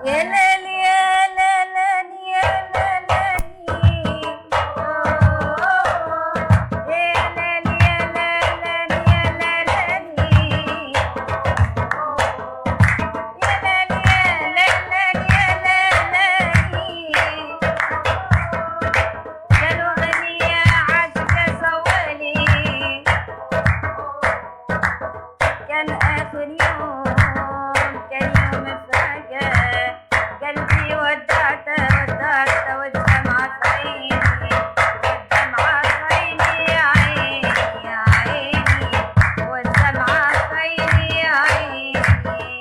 يا ليل يا ليل يا ليل يا ليل يا ليل يا ليل قالوا غنية عاشقة صوالي كان آخر يوم كان يوم فجأة قلبي ودعته والدمعة في عيني والدمعة في عيني يا عيني يا عيني والدمعة في عيني يا عيني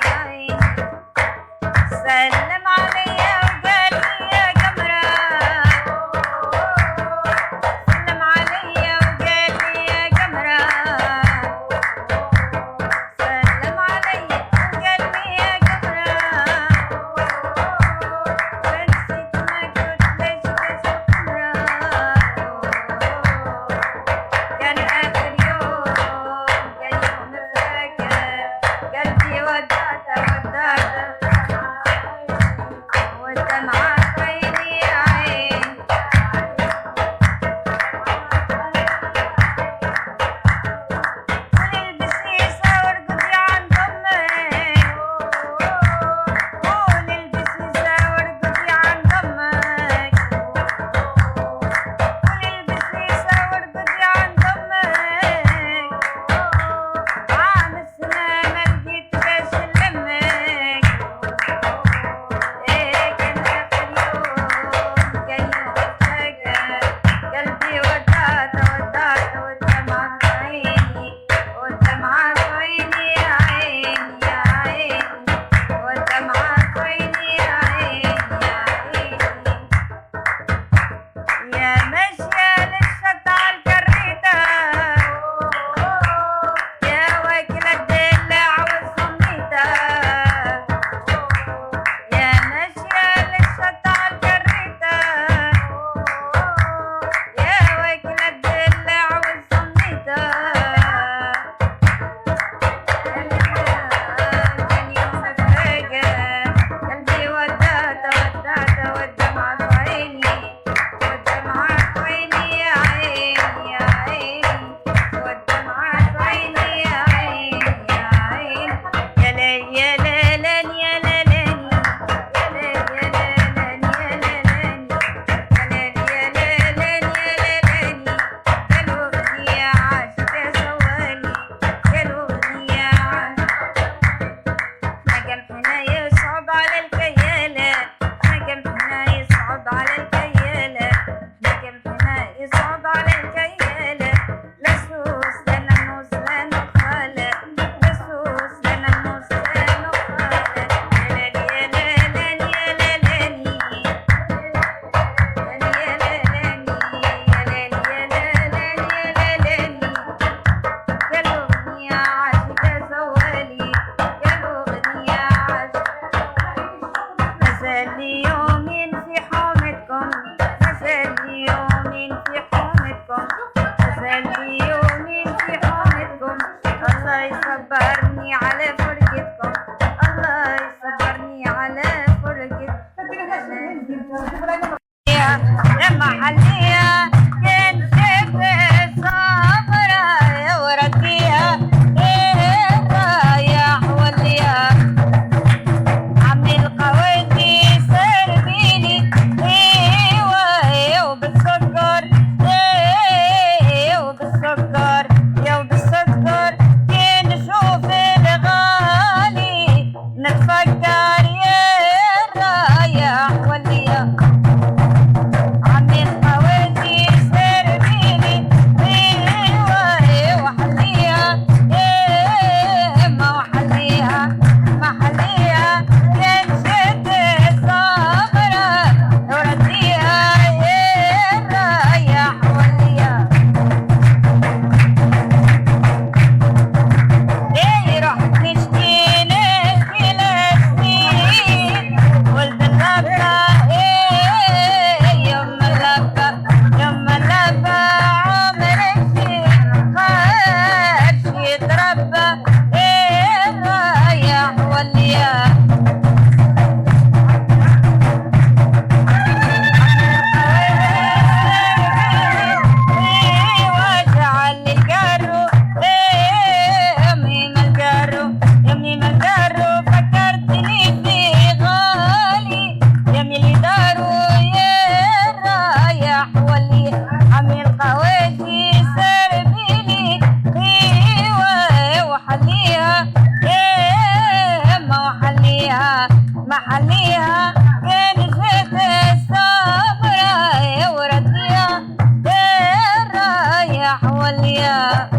يا عيني سلم عليا وقال لي يا قمرة سلم عليا وقال لي يا قمرة سلم عليا وقال لي يا قمرة ونسيت ما قلت ليش بس قمرة كان آخر يوم كان يوم فجأة قلبي ودعته والدمعة في عيني يا عيني قولي البسيسة وارقدي عند أمك قولي البسيسة وارقدي عند أمك قولي البسيسة وارقدي عند أمك عام السنة ما لقيت باش نلمك كان آخر يوم كان يوم فجأة قلبي ودعته والدمعة في عيني والدمعة في عيني يا عيني يا عيني والدمعة في عيني يا عيني يا عيني يا ماشية للشط عالكريتة يا واكلة الدلع والصميتة يا ماشية للشط عالكريتة يا واكلة الدلع والصميتة كان يوم فجأة قلبي ودعته والدمعة في عيني والدمعة في عيني يا عيني يا عيني والدمعة في عيني يا عيني يا عيني يا ليل يا ليل يا ليل يا ليل يا ليل يا ليل يا ليل يا ليل قالوا غنية عاشقة صوالي قالوا غنية نجم حناية صعب على الكيالة نجم حناية صعب على الكيالة نجم حناية صعب على الكيالة لسوس لنا النوس لا نخالة لسوس لنا النوس لا نخالة محليها كنفة الصبر ورديها الرايح واليا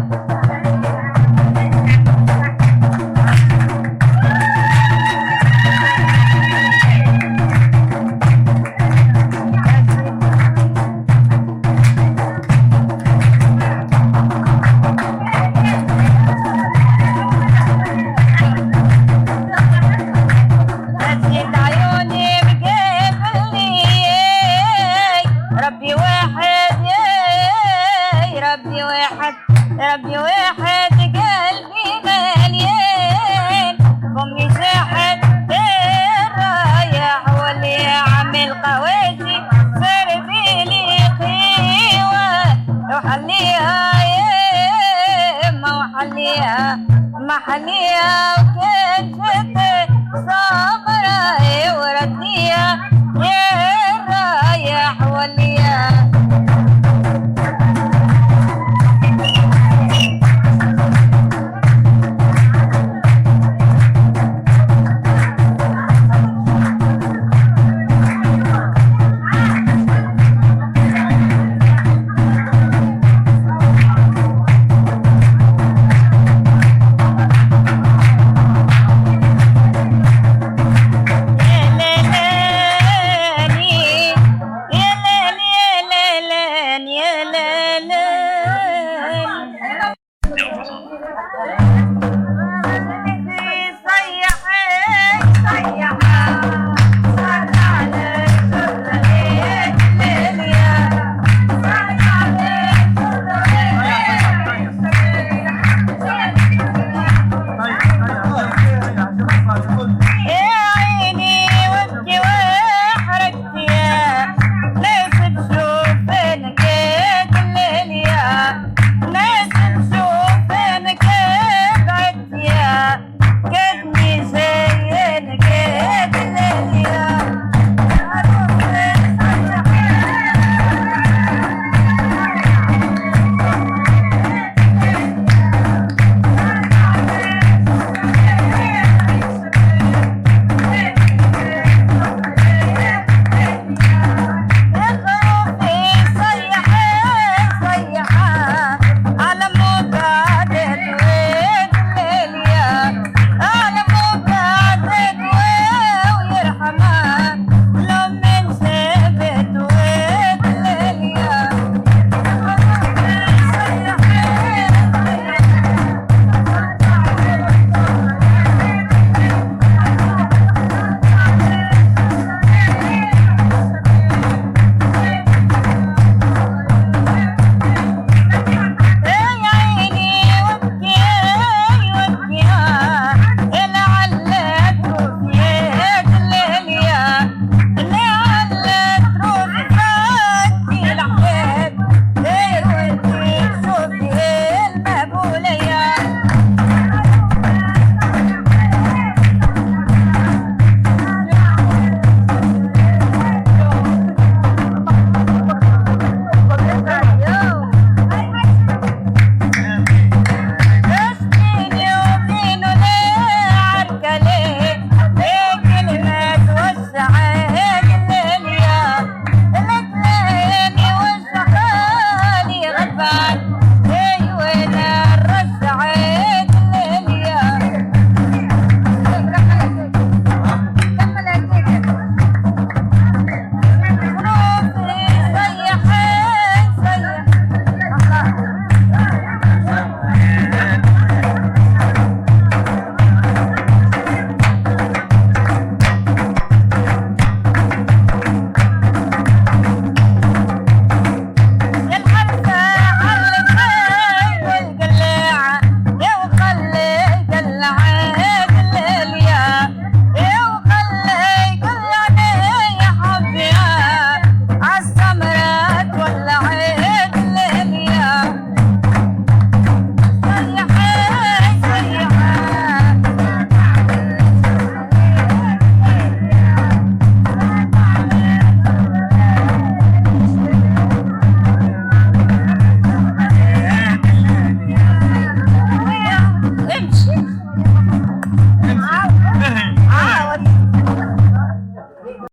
ربي واحد قلبي مليان فمي شاحد الرايح واللي عامل قواسي سربي لي قيوة وحليها يا ما وحليها محليها